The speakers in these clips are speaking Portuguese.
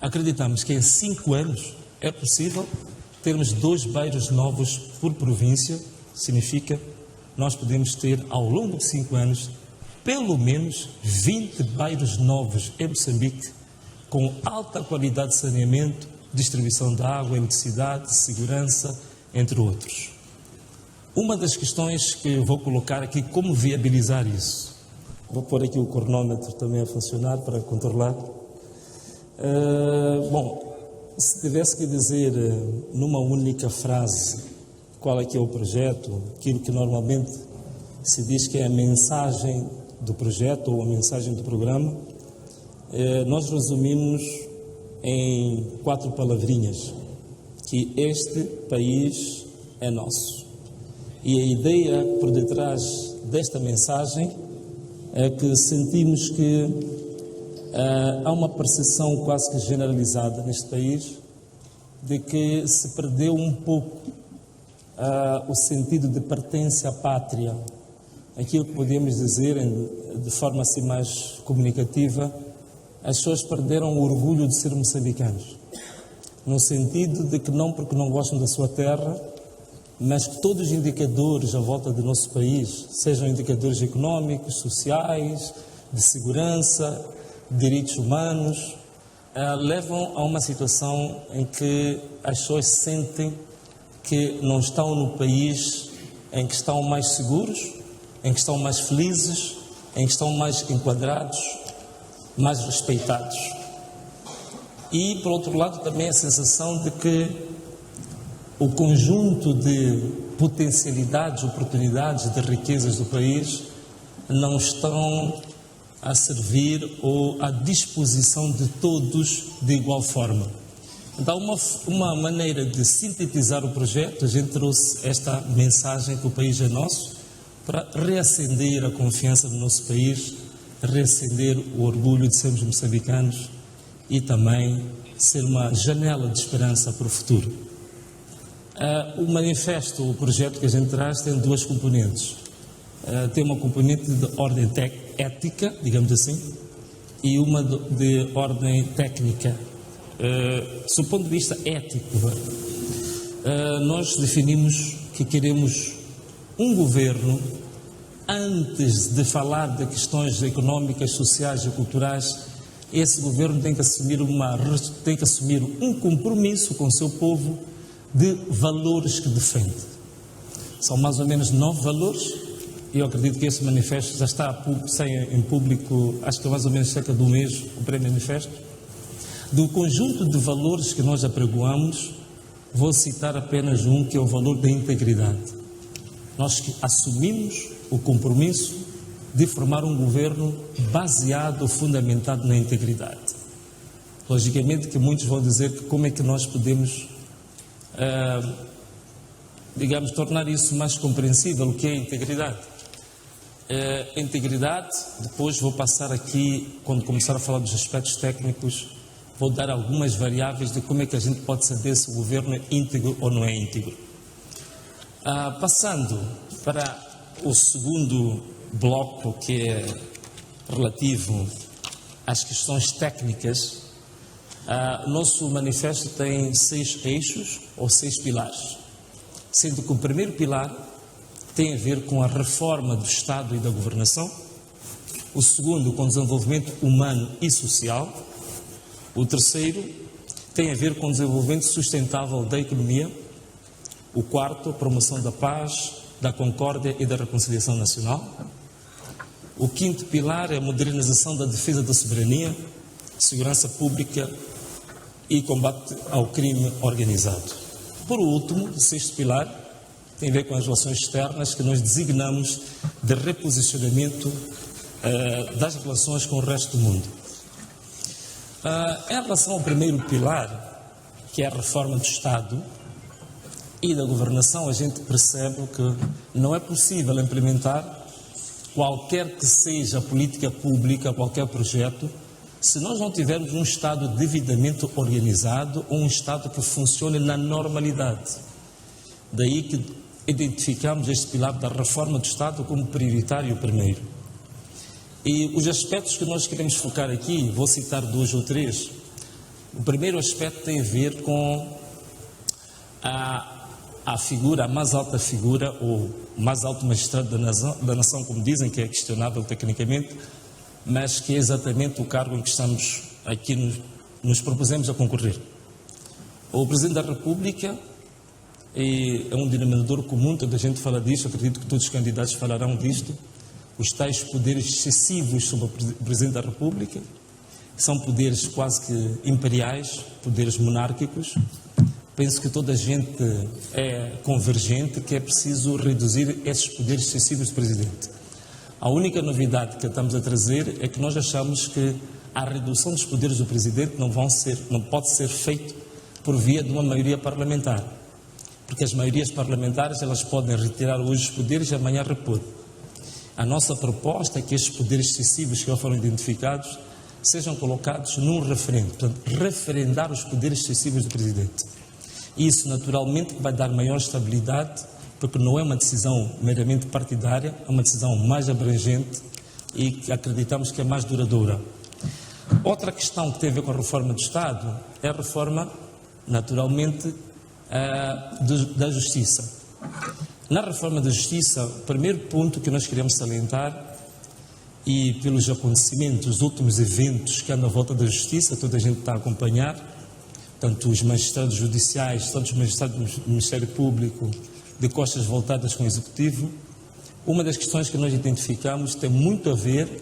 acreditamos que em 5 anos é possível termos 2 bairros novos por província. Significa nós podemos ter, ao longo de 5 anos, pelo menos 20 bairros novos em Moçambique, com alta qualidade de saneamento, distribuição de água, eletricidade, segurança, entre outros. Uma das questões que eu vou colocar aqui, como viabilizar isso? Vou pôr aqui o cronómetro também a funcionar para controlar. Bom, se tivesse que dizer numa única frase qual é que é o projeto, aquilo que normalmente se diz que é a mensagem do projeto ou a mensagem do programa, nós resumimos em 4 palavrinhas, que este país é nosso. E a ideia por detrás desta mensagem é que sentimos que há uma percepção quase que generalizada neste país de que se perdeu um pouco o sentido de pertença à pátria. Aquilo que podemos dizer, de forma assim mais comunicativa, as pessoas perderam o orgulho de ser moçambicanos, no sentido de que não porque não gostam da sua terra, mas que todos os indicadores à volta do nosso país, sejam indicadores económicos, sociais, de segurança, de direitos humanos, levam a uma situação em que as pessoas sentem que não estão no país em que estão mais seguros, em que estão mais felizes, em que estão mais enquadrados, mais respeitados. E, por outro lado, também a sensação de que o conjunto de potencialidades, oportunidades, de riquezas do país não estão a servir ou à disposição de todos de igual forma. Então, uma maneira de sintetizar o projeto, a gente trouxe esta mensagem que o país é nosso, para reacender a confiança no nosso país, reacender o orgulho de sermos moçambicanos e também ser uma janela de esperança para o futuro. O manifesto, o projeto que a gente traz, tem 2 componentes. Tem uma componente de ordem ética, digamos assim, e uma de ordem técnica. Do ponto de vista ético, nós definimos que queremos um governo, antes de falar de questões económicas, sociais e culturais, esse governo tem que assumir um compromisso com o seu povo de valores que defende. São mais ou menos 9 valores, e eu acredito que esse manifesto já está em público, acho que é mais ou menos cerca de um mês, o pré-manifesto. Do conjunto de valores que nós apregoamos, vou citar apenas um, que é o valor da integridade. Nós assumimos o compromisso de formar um governo baseado, fundamentado na integridade. Logicamente que muitos vão dizer que como é que nós podemos, tornar isso mais compreensível, o que é integridade. Integridade, depois vou passar aqui, quando começar a falar dos aspectos técnicos, vou dar algumas variáveis de como é que a gente pode saber se o governo é íntegro ou não é íntegro. Passando para o segundo bloco, que é relativo às questões técnicas, nosso manifesto tem 6 eixos ou 6 pilares, sendo que o primeiro pilar tem a ver com a reforma do Estado e da governação, o segundo com o desenvolvimento humano e social, o terceiro tem a ver com o desenvolvimento sustentável da economia, o quarto, a promoção da paz, da concórdia e da reconciliação nacional. O quinto pilar é a modernização da defesa da soberania, segurança pública e combate ao crime organizado. Por último, o sexto pilar tem a ver com as relações externas, que nós designamos de reposicionamento das relações com o resto do mundo. Em relação ao primeiro pilar, que é a reforma do Estado e da governação, a gente percebe que não é possível implementar qualquer que seja a política pública, qualquer projeto, se nós não tivermos um Estado devidamente organizado ou um Estado que funcione na normalidade. Daí que identificamos este pilar da reforma do Estado como prioritário primeiro. E os aspectos que nós queremos focar aqui, vou citar 2 ou 3, O primeiro aspecto tem a ver com a figura, a mais alta figura, ou mais alto magistrado da nação, como dizem, que é questionável tecnicamente, mas que é exatamente o cargo em que estamos aqui, nos propusemos a concorrer. O Presidente da República é um denominador comum, toda a gente fala disto, acredito que todos os candidatos falarão disto, os tais poderes excessivos sobre o Presidente da República, que são poderes quase que imperiais, poderes monárquicos. Penso que toda a gente é convergente que é preciso reduzir esses poderes excessivos do Presidente. A única novidade que estamos a trazer é que nós achamos que a redução dos poderes do Presidente não pode ser feita por via de uma maioria parlamentar, porque as maiorias parlamentares elas podem retirar hoje os poderes e amanhã repor. A nossa proposta é que estes poderes excessivos que já foram identificados sejam colocados num referendo, portanto, referendar os poderes excessivos do Presidente. Isso, naturalmente, vai dar maior estabilidade, porque não é uma decisão meramente partidária, é uma decisão mais abrangente e que acreditamos que é mais duradoura. Outra questão que tem a ver com a reforma do Estado é a reforma, naturalmente, da Justiça. Na reforma da Justiça, o primeiro ponto que nós queremos salientar, e pelos acontecimentos, os últimos eventos que andam à volta da Justiça, toda a gente está a acompanhar, tanto os magistrados judiciais, tanto os magistrados do Ministério Público, de costas voltadas com o Executivo. Uma das questões que nós identificamos tem muito a ver,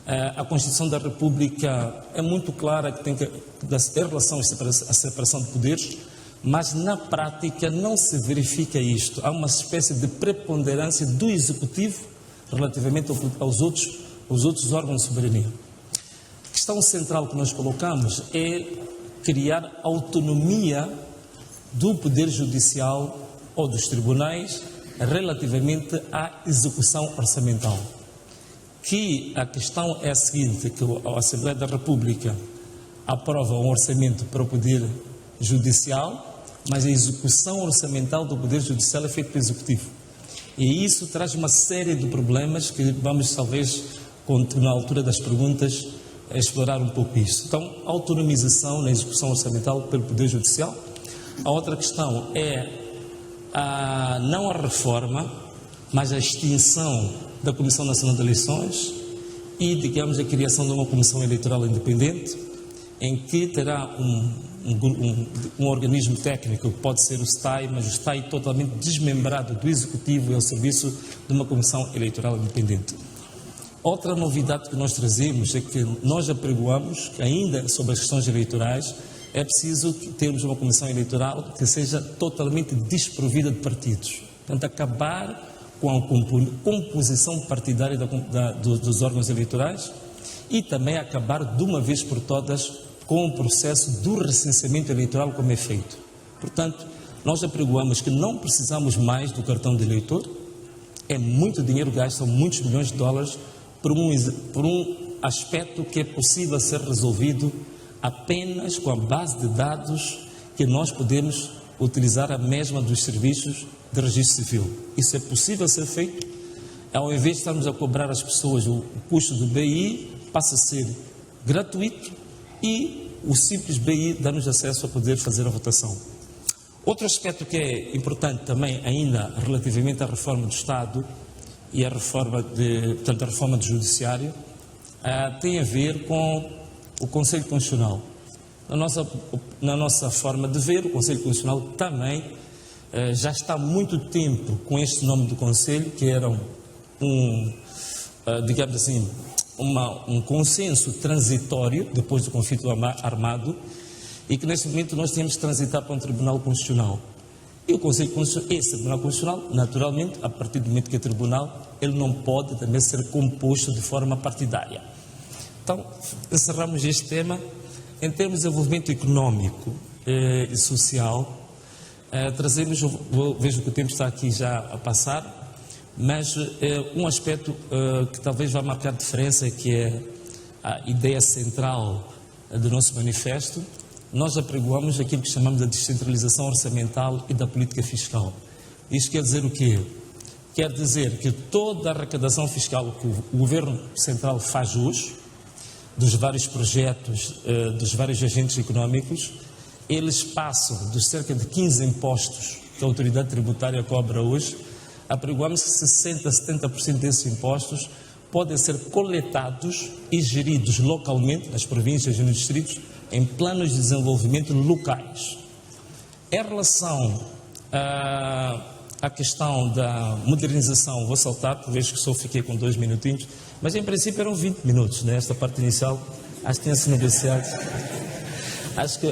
a Constituição da República é muito clara que tem que, em relação à separação de poderes, mas na prática não se verifica isto. Há uma espécie de preponderância do Executivo relativamente aos outros órgãos de soberania. A questão central que nós colocamos é criar autonomia do Poder Judicial ou dos tribunais relativamente à execução orçamental. Que a questão é a seguinte, que a Assembleia da República aprova um orçamento para o Poder Judicial, mas a execução orçamental do Poder Judicial é feita pelo Executivo. E isso traz uma série de problemas que vamos, talvez, na altura das perguntas, explorar um pouco isso. Então, autonomização na execução orçamental pelo Poder Judicial. A outra questão é não a reforma, mas a extinção da Comissão Nacional de Eleições e, digamos, a criação de uma Comissão Eleitoral Independente, em que terá um organismo técnico, que pode ser o STAI, mas o STAI totalmente desmembrado do Executivo e ao serviço de uma Comissão Eleitoral Independente. Outra novidade que nós trazemos é que nós apregoamos que ainda sobre as questões eleitorais é preciso termos uma comissão eleitoral que seja totalmente desprovida de partidos. Portanto, acabar com a composição partidária dos órgãos eleitorais e também acabar de uma vez por todas com o processo do recenseamento eleitoral como é feito. Portanto, nós apregoamos que não precisamos mais do cartão de eleitor, é muito dinheiro gasto, são muitos milhões de dólares, por um aspecto que é possível ser resolvido apenas com a base de dados que nós podemos utilizar a mesma dos serviços de registro civil. Isso é possível ser feito, ao invés de estarmos a cobrar às pessoas o custo do BI, passa a ser gratuito e o simples BI dá-nos acesso a poder fazer a votação. Outro aspecto que é importante também ainda relativamente à reforma do Estado e a reforma do Judiciário, tem a ver com o Conselho Constitucional. Na nossa forma de ver, o Conselho Constitucional também já está há muito tempo com este nome do Conselho, que era digamos assim, um consenso transitório depois do conflito armado e que neste momento nós temos que transitar para um Tribunal Constitucional. E o Conselho Constitucional, esse Tribunal Constitucional, naturalmente, a partir do momento que é tribunal, ele não pode também ser composto de forma partidária. Então, encerramos este tema. Em termos de desenvolvimento económico e social, trazemos, vejo que o tempo está aqui já a passar, mas um aspecto que talvez vá marcar diferença, que é a ideia central do nosso manifesto. Nós apregoamos aquilo que chamamos de descentralização orçamental e da política fiscal. Isto quer dizer o quê? Quer dizer que toda a arrecadação fiscal que o Governo Central faz hoje dos vários projetos, dos vários agentes económicos, eles passam dos cerca de 15 impostos que a autoridade tributária cobra hoje, apregoamos que 60% a 70% desses impostos podem ser coletados e geridos localmente, nas províncias e nos distritos, em planos de desenvolvimento locais. Em relação à questão da modernização, vou saltar, por vez que só fiquei com 2 minutinhos, mas em princípio eram 20 minutos, né? Esta parte inicial, acho que tinha-se negociado. Acho que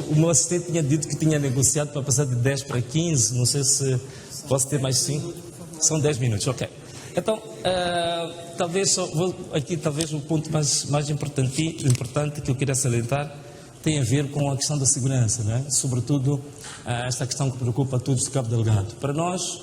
o meu assistente tinha dito que tinha negociado para passar de 10 para 15, não sei se posso ter mais 5. São 10 minutos, ok. Então, talvez o ponto mais importante que eu queria salientar tem a ver com a questão da segurança, né? Sobretudo esta questão que preocupa a todos de Cabo Delgado. Para nós,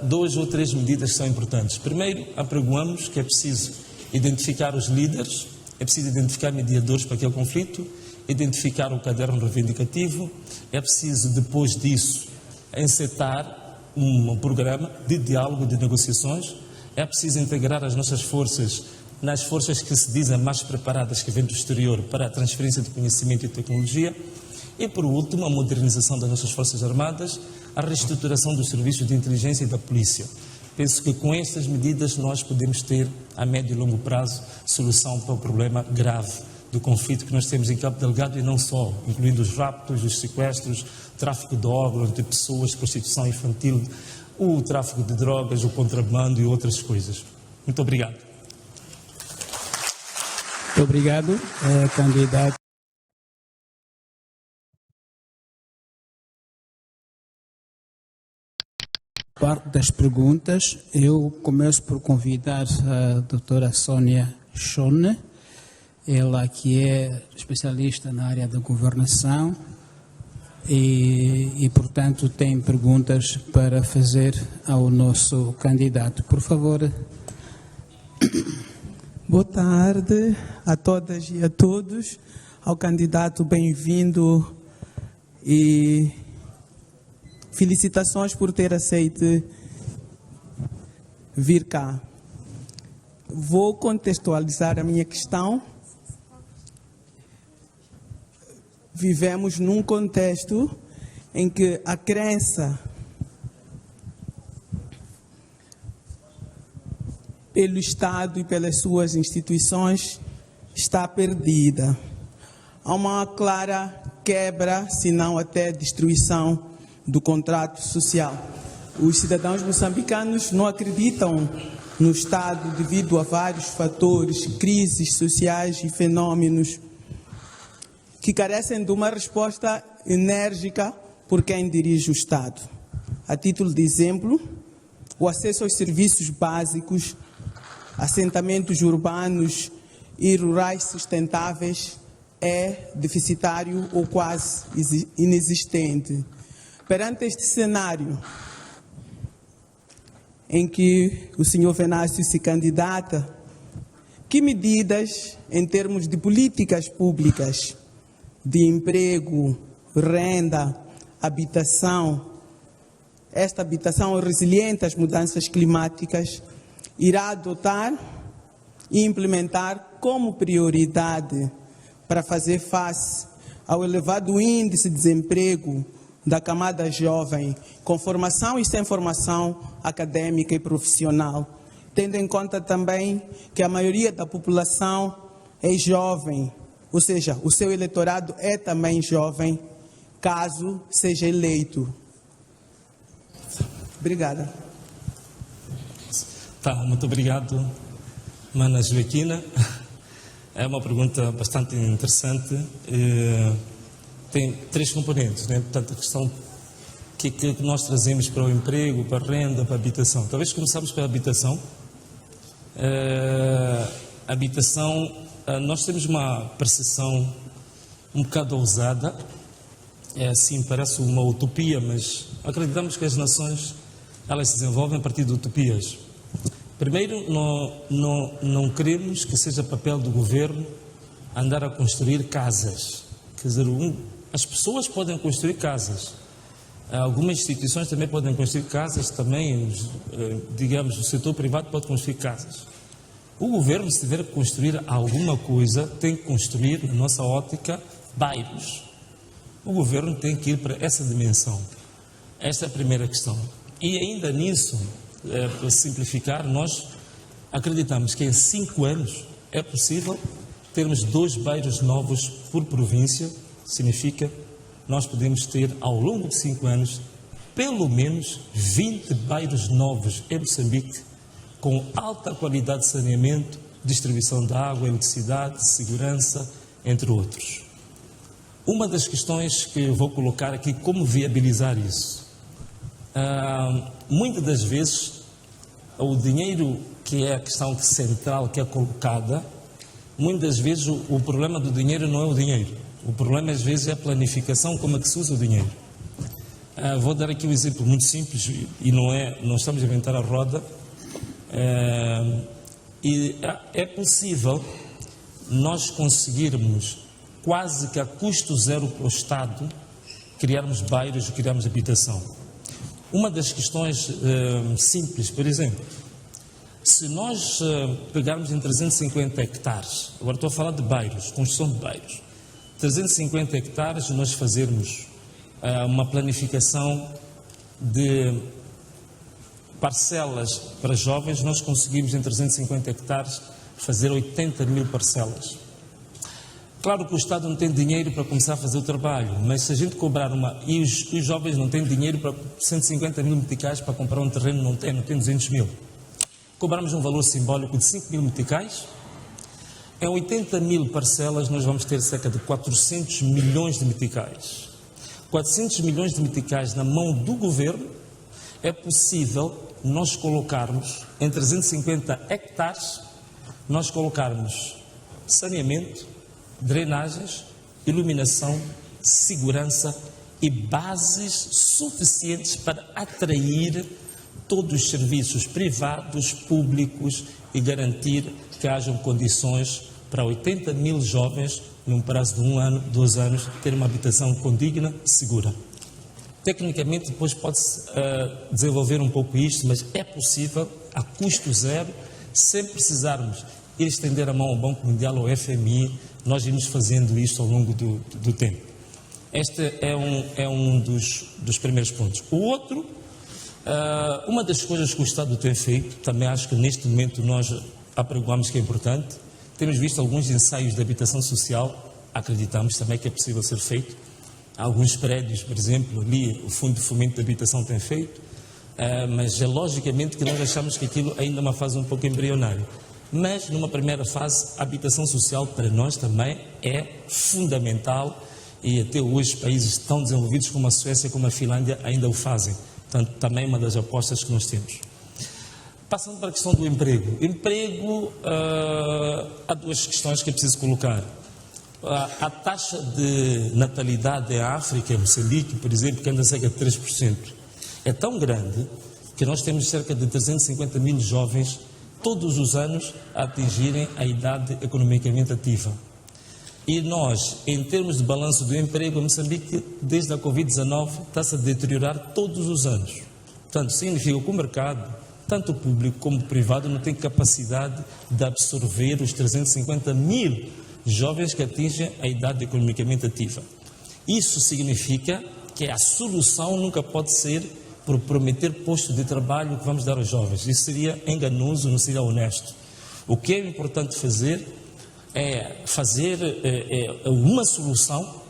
2 ou 3 medidas que são importantes. Primeiro, apregoamos que é preciso identificar os líderes, é preciso identificar mediadores para aquele conflito, identificar o caderno reivindicativo, é preciso, depois disso, encetar um programa de diálogo, de negociações, é preciso integrar as nossas forças nas forças que se dizem mais preparadas que vêm do exterior para a transferência de conhecimento e tecnologia e, por último, a modernização das nossas forças armadas, a reestruturação dos serviços de inteligência e da polícia. Penso que com estas medidas nós podemos ter, a médio e longo prazo, solução para o problema grave do conflito que nós temos em Cabo Delgado e não só, incluindo os raptos, os sequestros, tráfico de órgãos, de pessoas, prostituição infantil, o tráfico de drogas, o contrabando e outras coisas. Muito obrigado. Muito obrigado, candidato. Parte das perguntas, eu começo por convidar a doutora Sônia Schone, ela que é especialista na área da governação e, portanto, tem perguntas para fazer ao nosso candidato. Por favor. Boa tarde a todas e a todos. Ao candidato, bem-vindo e felicitações por ter aceito vir cá. Vou contextualizar a minha questão. Vivemos num contexto em que a crença pelo Estado e pelas suas instituições está perdida. Há uma clara quebra, se não até destruição, do contrato social. Os cidadãos moçambicanos não acreditam no Estado devido a vários fatores, crises sociais e fenômenos que carecem de uma resposta enérgica por quem dirige o Estado. A título de exemplo, o acesso aos serviços básicos, assentamentos urbanos e rurais sustentáveis é deficitário ou quase inexistente. Perante este cenário em que o senhor Venâncio se candidata, que medidas, em termos de políticas públicas, de emprego, renda, habitação, esta habitação resiliente às mudanças climáticas, irá adotar e implementar como prioridade para fazer face ao elevado índice de desemprego da camada jovem, com formação e sem formação acadêmica e profissional, tendo em conta também que a maioria da população é jovem, ou seja, o seu eleitorado é também jovem, caso seja eleito. Obrigada. Tá, muito obrigado, Mana Joaquina. É uma pergunta bastante interessante. Tem 3 componentes, né? Portanto, a questão que nós trazemos para o emprego, para a renda, para a habitação. Talvez começamos pela habitação. Nós temos uma percepção um bocado ousada. É assim, parece uma utopia, mas acreditamos que as nações elas se desenvolvem a partir de utopias. Primeiro, não queremos que seja papel do governo andar a construir casas. Quer dizer, as pessoas podem construir casas. Algumas instituições também podem construir casas, também, digamos, o setor privado pode construir casas. O governo, se tiver que construir alguma coisa, tem que construir, na nossa ótica, bairros. O governo tem que ir para essa dimensão. Esta é a primeira questão. E ainda nisso, para simplificar, nós acreditamos que em 5 anos é possível termos 2 bairros novos por província. Significa nós podemos ter, ao longo de 5 anos, pelo menos 20 bairros novos em Moçambique, com alta qualidade de saneamento, distribuição de água, eletricidade, segurança, entre outros. Uma das questões que eu vou colocar aqui, como viabilizar isso? Muitas das vezes, o dinheiro, que é a questão central que é colocada, muitas das vezes o problema do dinheiro não é o dinheiro. O problema, às vezes, é a planificação, como é que se usa o dinheiro. Vou dar aqui um exemplo muito simples, e não estamos a inventar a roda. E é possível nós conseguirmos, quase que a custo zero para o Estado, criarmos bairros, criarmos habitação. Uma das questões simples, por exemplo, se nós pegarmos em 350 hectares, agora estou a falar de bairros, construção de bairros, 350 hectares, nós fazermos uma planificação de parcelas para jovens, nós conseguimos em 350 hectares fazer 80 mil parcelas. Claro que o Estado não tem dinheiro para começar a fazer o trabalho, mas se a gente cobrar e os jovens não têm dinheiro para 150 mil meticais para comprar um terreno, não tem 200 mil. Cobrarmos um valor simbólico de 5 mil meticais, em 80 mil parcelas nós vamos ter cerca de 400 milhões de meticais. 400 milhões de meticais na mão do governo, é possível nós colocarmos em 350 hectares, nós colocarmos saneamento, drenagens, iluminação, segurança e bases suficientes para atrair todos os serviços privados, públicos e garantir que hajam condições para 80 mil jovens, num prazo de 1 ano, 2 anos, ter uma habitação condigna, segura. Tecnicamente, depois pode-se desenvolver um pouco isto, mas é possível, a custo zero, sem precisarmos ir estender a mão ao Banco Mundial ou ao FMI, nós irmos fazendo isto ao longo do tempo. Este é um dos primeiros pontos. O outro, uma das coisas que o Estado tem feito, também acho que neste momento nós apregoamos que é importante, temos visto alguns ensaios de habitação social, acreditamos também que é possível ser feito. Alguns prédios, por exemplo, ali o Fundo de Fomento de Habitação tem feito, mas é logicamente que nós achamos que aquilo ainda é uma fase um pouco embrionária. Mas, numa primeira fase, a habitação social para nós também é fundamental e até hoje países tão desenvolvidos como a Suécia, como a Finlândia ainda o fazem. Portanto, também é uma das apostas que nós temos. Passando para a questão do emprego. Emprego, há 2 questões que é preciso colocar. A taxa de natalidade em África, em Moçambique, por exemplo, que anda cerca de 3%, é tão grande que nós temos cerca de 350 mil jovens todos os anos a atingirem a idade economicamente ativa. E nós, em termos de balanço do emprego, em Moçambique, desde a Covid-19, está-se a deteriorar todos os anos. Portanto, significa que o mercado, tanto público como privado, não tem capacidade de absorver os 350 mil jovens que atingem a idade economicamente ativa. Isso significa que a solução nunca pode ser por prometer posto de trabalho que vamos dar aos jovens. Isso seria enganoso, não seria honesto. O que é importante fazer é fazer uma solução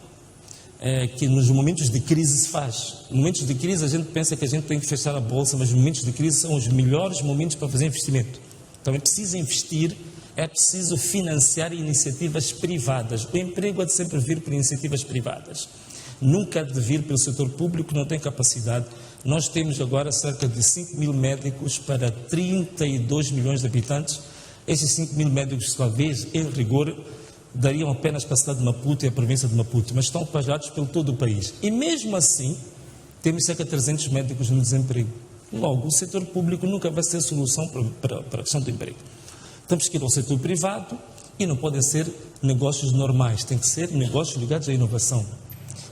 que nos momentos de crise se faz. Nos momentos de crise a gente pensa que a gente tem que fechar a bolsa, mas os momentos de crise são os melhores momentos para fazer investimento. Então é preciso investir, é preciso financiar iniciativas privadas. O emprego há de sempre vir por iniciativas privadas. Nunca há de vir pelo setor público, que não tem capacidade. Nós temos agora cerca de 5 mil médicos para 32 milhões de habitantes. Esses 5 mil médicos, talvez, em rigor, dariam apenas para a cidade de Maputo e a província de Maputo, mas estão espalhados pelo todo o país. E mesmo assim, temos cerca de 300 médicos no desemprego. Logo, o setor público nunca vai ser solução para a questão do emprego. Temos que ir ao setor privado e não podem ser negócios normais, tem que ser negócios ligados à inovação.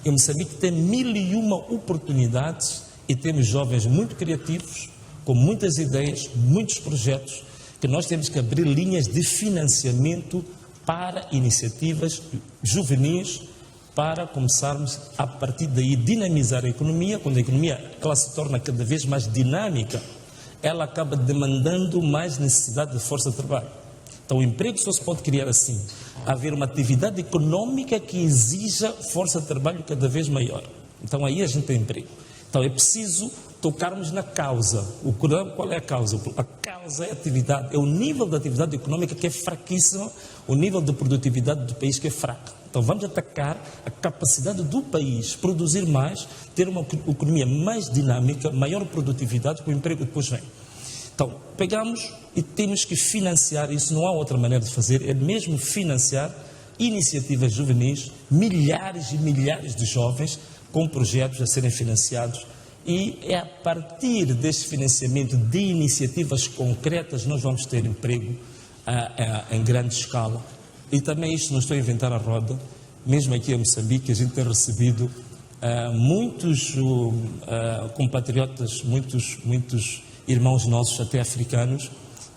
Em Moçambique tem 1001 oportunidades e temos jovens muito criativos, com muitas ideias, muitos projetos, que nós temos que abrir linhas de financiamento para iniciativas juvenis, para começarmos a partir daí dinamizar a economia. Quando a economia ela se torna cada vez mais dinâmica, ela acaba demandando mais necessidade de força de trabalho. Então o emprego só se pode criar assim, haver uma atividade econômica que exija força de trabalho cada vez maior. Então aí a gente tem emprego. Então é preciso tocarmos na causa. Qual é a causa? A causa é a atividade, é o nível da atividade econômica que é fraquíssimo, o nível de produtividade do país que é fraco. Então vamos atacar a capacidade do país produzir mais, ter uma economia mais dinâmica, maior produtividade, que o emprego depois vem. Então pegamos e temos que financiar isso, não há outra maneira de fazer, é mesmo financiar iniciativas juvenis, milhares e milhares de jovens com projetos a serem financiados. E é a partir deste financiamento de iniciativas concretas nós vamos ter emprego em grande escala. E também isto não estou a inventar a roda, mesmo aqui em Moçambique a gente tem recebido muitos compatriotas, muitos irmãos nossos, até africanos,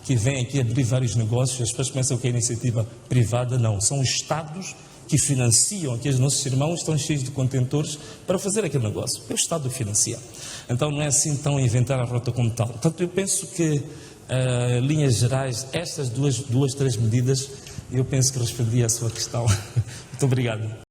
que vêm aqui abrir vários negócios. As pessoas pensam que é iniciativa privada, não, são Estados que financiam, aqui os nossos irmãos estão cheios de contentores para fazer aquele negócio. É o Estado que financia. Então não é assim tão inventar a rota como tal. Portanto, eu penso que, linhas gerais, estas duas, três medidas, eu penso que respondi à sua questão. Muito obrigado.